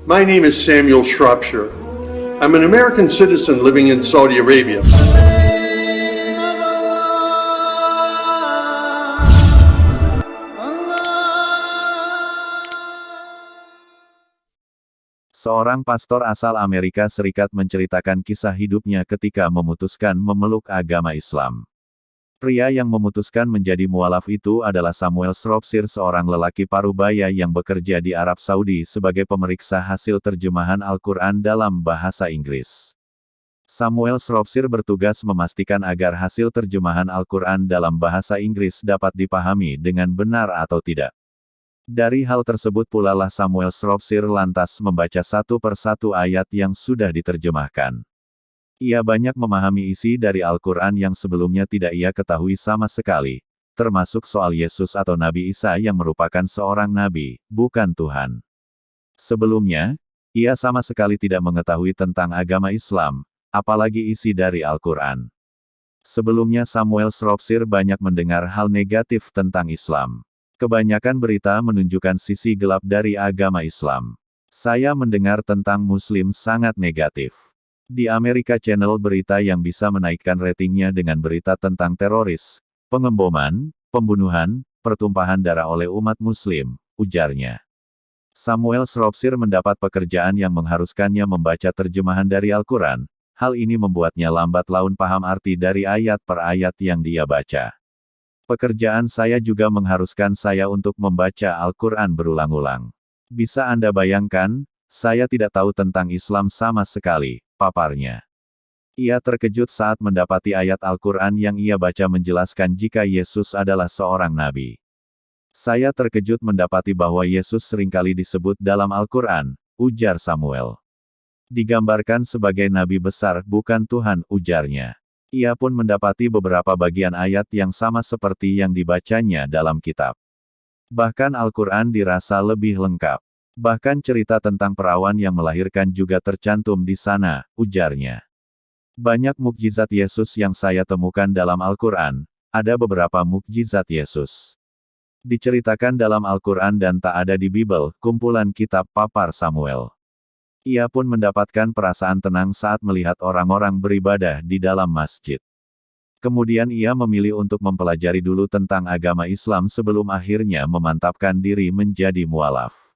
My name is Samuel Shropshire. I'm an American citizen living in Saudi Arabia. Seorang pastor asal Amerika Serikat menceritakan kisah hidupnya ketika memutuskan memeluk agama Islam. Pria yang memutuskan menjadi mualaf itu adalah Samuel Shropshire, seorang lelaki parubaya yang bekerja di Arab Saudi sebagai pemeriksa hasil terjemahan Al-Quran dalam bahasa Inggris. Samuel Shropshire bertugas memastikan agar hasil terjemahan Al-Quran dalam bahasa Inggris dapat dipahami dengan benar atau tidak. Dari hal tersebut pula lah Samuel Shropshire lantas membaca satu persatu ayat yang sudah diterjemahkan. Ia banyak memahami isi dari Al-Quran yang sebelumnya tidak ia ketahui sama sekali, termasuk soal Yesus atau Nabi Isa yang merupakan seorang nabi, bukan Tuhan. Sebelumnya, ia sama sekali tidak mengetahui tentang agama Islam, apalagi isi dari Al-Quran. Sebelumnya Samuel Shropshire banyak mendengar hal negatif tentang Islam. Kebanyakan berita menunjukkan sisi gelap dari agama Islam. Saya mendengar tentang Muslim sangat negatif. Di Amerika channel berita yang bisa menaikkan ratingnya dengan berita tentang teroris, pengeboman, pembunuhan, pertumpahan darah oleh umat Muslim, ujarnya. Samuel Shropshire mendapat pekerjaan yang mengharuskannya membaca terjemahan dari Al-Quran. Hal ini membuatnya lambat laun paham arti dari ayat per ayat yang dia baca. Pekerjaan saya juga mengharuskan saya untuk membaca Al-Quran berulang-ulang. Bisa Anda bayangkan, saya tidak tahu tentang Islam sama sekali, paparnya. Ia terkejut saat mendapati ayat Al-Quran yang ia baca menjelaskan jika Yesus adalah seorang nabi. Saya terkejut mendapati bahwa Yesus seringkali disebut dalam Al-Quran, ujar Samuel. Digambarkan sebagai nabi besar, bukan Tuhan, ujarnya. Ia pun mendapati beberapa bagian ayat yang sama seperti yang dibacanya dalam kitab. Bahkan Al-Quran dirasa lebih lengkap. Bahkan cerita tentang perawan yang melahirkan juga tercantum di sana, ujarnya. Banyak mukjizat Yesus yang saya temukan dalam Al-Quran, ada beberapa mukjizat Yesus diceritakan dalam Al-Quran dan tak ada di Bible, kumpulan kitab papar Samuel. Ia pun mendapatkan perasaan tenang saat melihat orang-orang beribadah di dalam masjid. Kemudian ia memilih untuk mempelajari dulu tentang agama Islam sebelum akhirnya memantapkan diri menjadi mualaf.